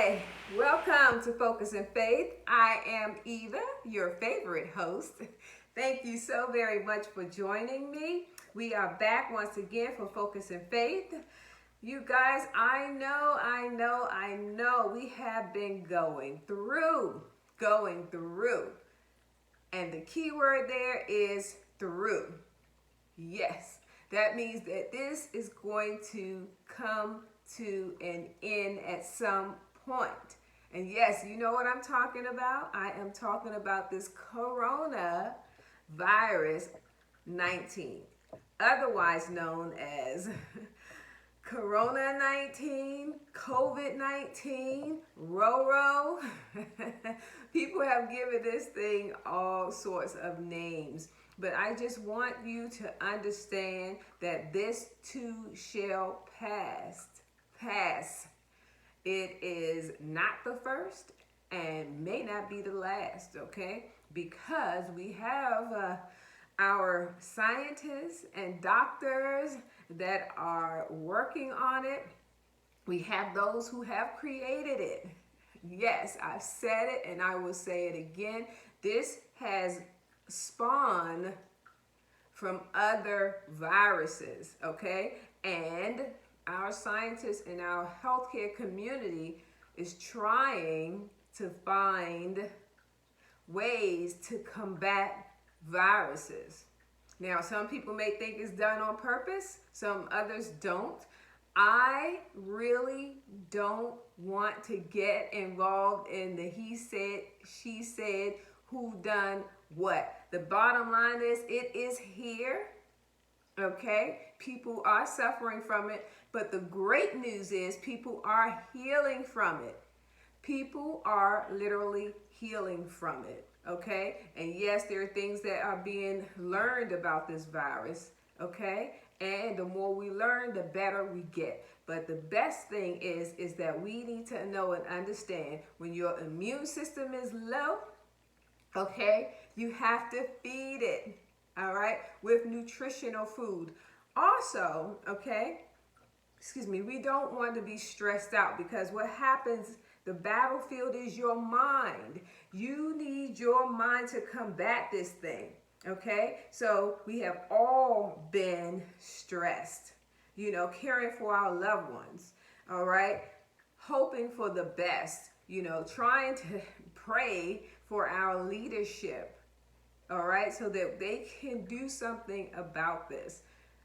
Hi, welcome to Focus and Faith. I am Eva, your favorite host. Thank you so very much for joining me. We are back once again for Focus and Faith. You guys, I know, we have been going through. And the key word there is through. Yes, that means that this is going to come to an end at some point. And yes, you know what I'm talking about? I am talking about this coronavirus 19, otherwise known as Corona 19, COVID 19, Roro. People have given this thing all sorts of names. But I just want you to understand that this too shall pass. It is not the first and may not be the last, okay? Because we have our scientists and doctors that are working on it. We have those who have created it. Yes, I've said it and I will say it again. This has spawned from other viruses, okay? And our scientists and our healthcare community is trying to find ways to combat viruses. Now, some people may think it's done on purpose, some others don't. I really don't want to get involved in the he said, she said, who done what. The bottom line is it is here, okay? People are suffering from it, but the great news is people are healing from it. People are literally healing from it, okay? And yes, there are things that are being learned about this virus, okay? And the more we learn, the better we get. But the best thing is that we need to know and understand when your immune system is low, okay, you have to feed it, all right, with nutritional food. Also, okay, we don't want to be stressed out because what happens, the battlefield is your mind. You need your mind to combat this thing, okay? So we have all been stressed, caring for our loved ones, all right? Hoping for the best, trying to pray for our leadership, all right? So that they can do something about this,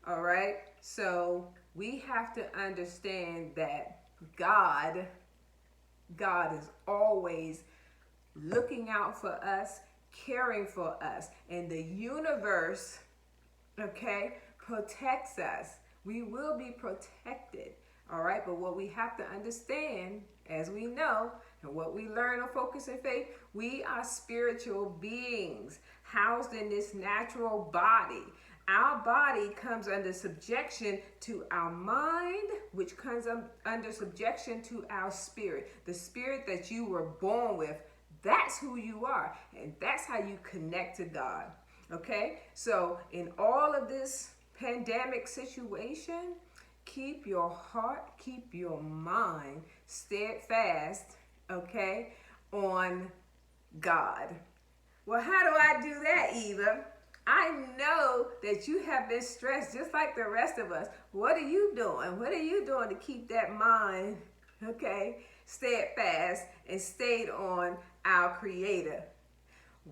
all right? So we have to understand that God is always looking out for us, caring for us, and the universe, okay, protects us. We will be protected, all right? But what we have to understand, as we know, and what we learn on Focus and Faith, we are spiritual beings housed in this natural body. Our body comes under subjection to our mind, which comes under subjection to our spirit. The spirit that you were born with, that's who you are. And that's how you connect to God. Okay? So in all of this pandemic situation, keep your heart, keep your mind steadfast, okay, on God. Well, how do I do that, Eva? I know that you have been stressed just like the rest of us. What are you doing? What are you doing to keep that mind, okay, steadfast and stayed on our Creator?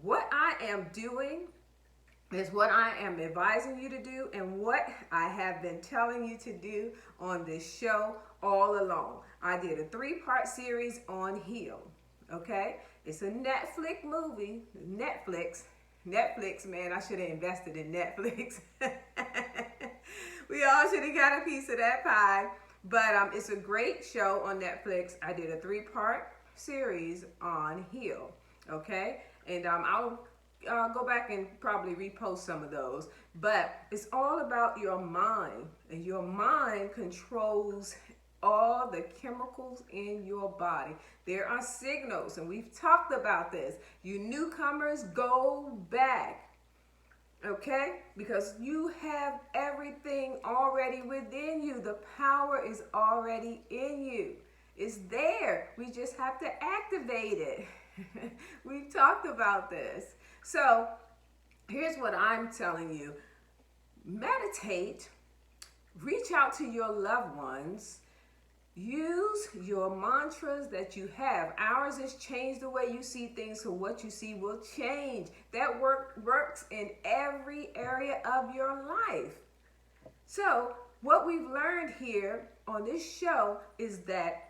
What I am doing is what I am advising you to do and what I have been telling you to do on this show all along. I did a 3-part series on Heal, okay? It's a Netflix movie. Netflix, man, I should have invested in Netflix. We all should have got a piece of that pie. But it's a great show on Netflix. I did a 3-part series on Heal, okay? And I'll go back and probably repost some of those. But it's all about your mind. And your mind controls all the chemicals in your body. There are signals, and we've talked about this. You newcomers, go back, okay? Because you have everything already within you. The power is already in you. It's there. We just have to activate it. We've talked about this. So here's what I'm telling you. Meditate, reach out to your loved ones, use your mantras that you have. Ours is change the way you see things, so what you see will change. That works in every area of your life. So what we've learned here on this show is that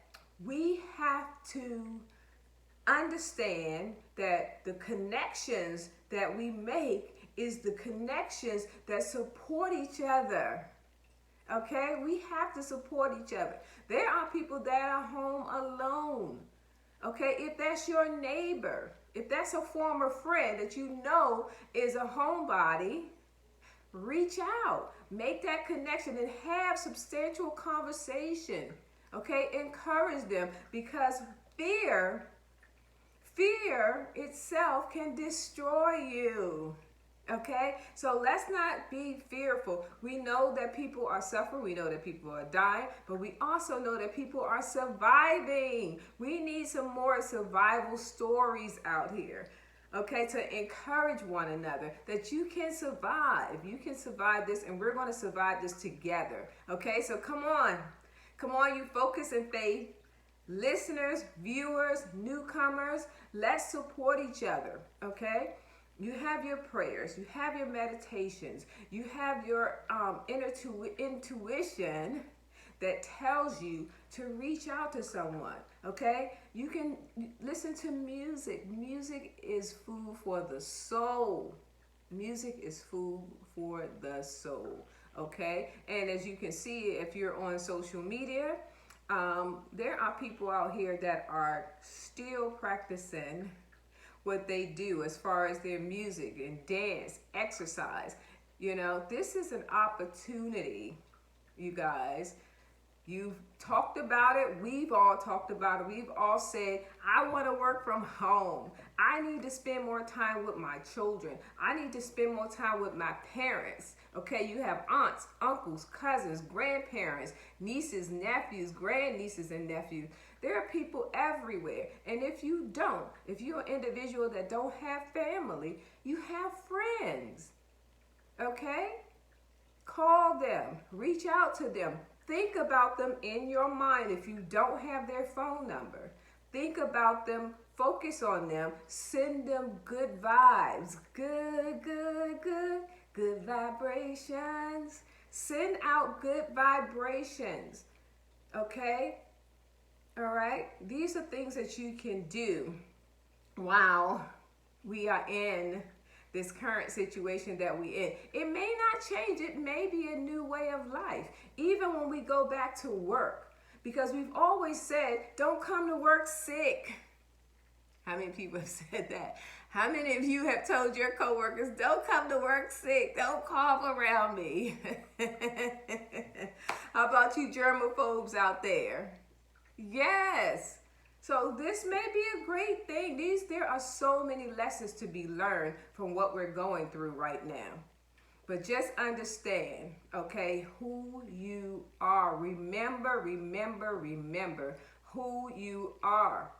we have to understand that the connections that we make is the connections that support each other. Okay, we have to support each other. There are people that are home alone. Okay, if that's your neighbor, if that's a former friend that you know is a homebody, reach out, make that connection, and have substantial conversation. Okay, encourage them, because fear itself can destroy you. Okay, so let's not be fearful. We know that people are suffering. We know that people are dying, but we also know that people are surviving. We need some more survival stories out here. Okay, to encourage one another that you can survive. You can survive this, and we're going to survive this together. Okay, so come on, you focus in faith. Listeners, viewers, newcomers, let's support each other. Okay. You have your prayers, you have your meditations, you have your intuition that tells you to reach out to someone, okay? You can listen to music. Music is food for the soul. Music is food for the soul, okay? And as you can see, if you're on social media, there are people out here that are still practicing what they do as far as their music and dance, exercise. You know, this is an opportunity, you guys. You've talked about it. We've all talked about it. We've all said, I want to work from home. I need to spend more time with my children. I need to spend more time with my parents. Okay, you have aunts, uncles, cousins, grandparents, nieces, nephews, grandnieces, and nephews. There are people everywhere. And if you're an individual that don't have family, you have friends. Okay? Call them, reach out to them. Think about them in your mind if you don't have their phone number. Think about them, focus on them, send them good vibes. Good vibrations. Send out good vibrations. Okay? All right? These are things that you can do while we are in this current situation that we in. It may not change. It may be a new way of life. Even when we go back to work. Because we've always said, don't come to work sick. How many people have said that? How many of you have told your coworkers, don't come to work sick, don't cough around me? How about you germaphobes out there? Yes. So this may be a great thing. There are so many lessons to be learned from what we're going through right now. But just understand, okay, who you are. Remember who you are.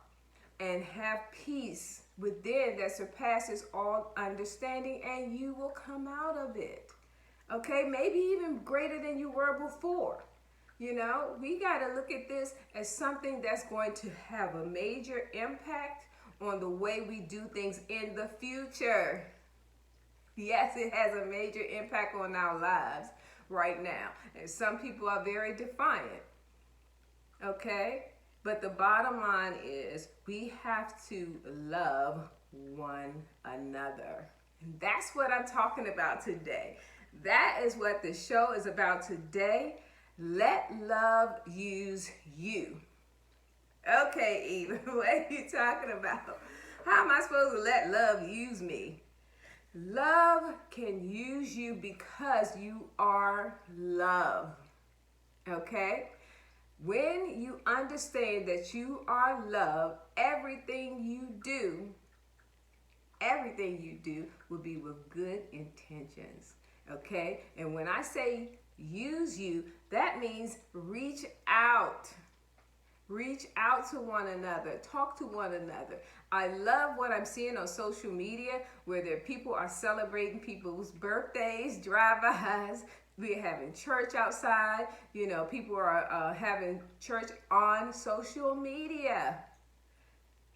And have peace within that surpasses all understanding, and you will come out of it. Okay, maybe even greater than you were before. You know, we got to look at this as something that's going to have a major impact on the way we do things in the future. Yes, it has a major impact on our lives right now. And some people are very defiant. Okay? But the bottom line is we have to love one another. And that's what I'm talking about today. That is what the show is about today. Let love use you. Okay, Eva, what are you talking about? How am I supposed to let love use me? Love can use you because you are love. Okay? When you understand that you are love, everything you do will be with good intentions. Okay? And when I say use you, that means reach out Reach out to one another. Talk to one another. I love what I'm seeing on social media where people are celebrating people's birthdays, drive-bys. We're having church outside. You know, people are having church on social media.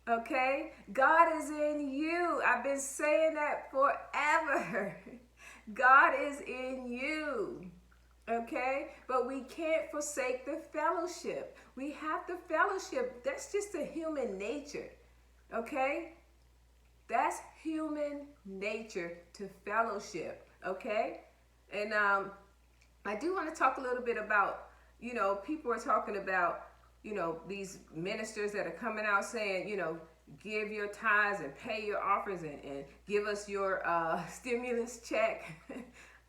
Okay? God is in you. I've been saying that forever. God is in you. Okay? But we can't forsake the fellowship. We have to fellowship. That's just a human nature. Okay? That's human nature to fellowship. Okay? And I do want to talk a little bit about, you know, people are talking about, you know, these ministers that are coming out saying, you know, give your tithes and pay your offerings and give us your stimulus check.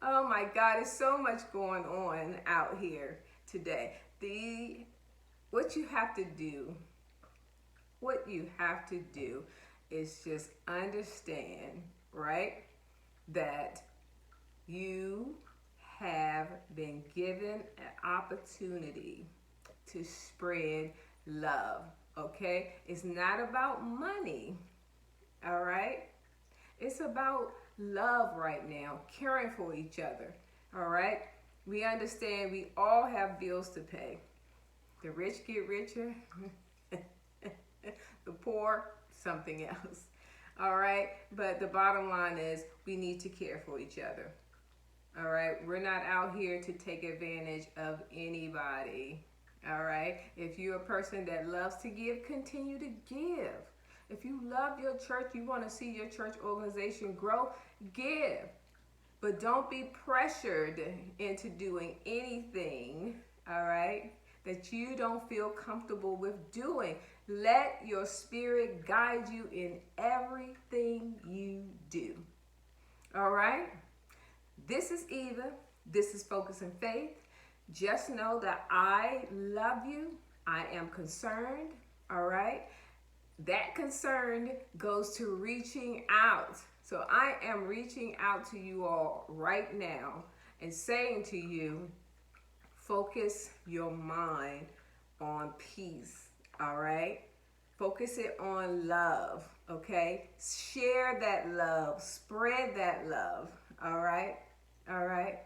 Oh my God, there's so much going on out here today. What you have to do is just understand, right, that you have been given an opportunity to spread love, okay? It's not about money, all right? It's about love right now, caring for each other, all right? We understand we all have bills to pay. The rich get richer, the poor, something else, all right? But the bottom line is we need to care for each other. All right, we're not out here to take advantage of anybody. All right, if you're a person that loves to give, continue to give. If you love your church, you want to see your church organization grow, give. But don't be pressured into doing anything, all right, that you don't feel comfortable with doing. Let your spirit guide you in everything you do. All right? This is Eva. This is Focus and Faith. Just know that I love you. I am concerned. All right. That concern goes to reaching out. So I am reaching out to you all right now and saying to you, focus your mind on peace. All right. Focus it on love. Okay. Share that love. Spread that love. All right. All right.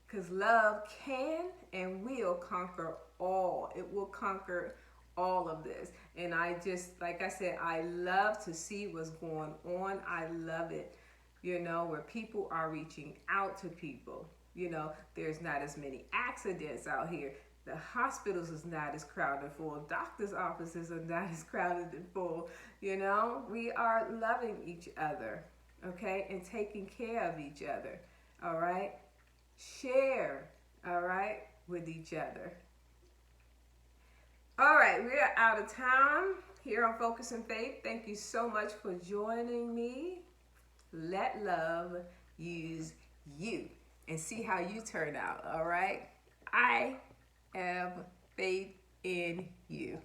Because love can and will conquer all. It will conquer all of this. And I just, like I said, I love to see what's going on. I love it, you know, where people are reaching out to people. You know, there's not as many accidents out here. The hospitals is not as crowded full. Doctors' offices are not as crowded and full. You know, we are loving each other, okay, and taking care of each other. All right? Share, all right, with each other. All right, we are out of time here on Focus and Faith. Thank you so much for joining me. Let love use you and see how you turn out, all right? I have faith in you.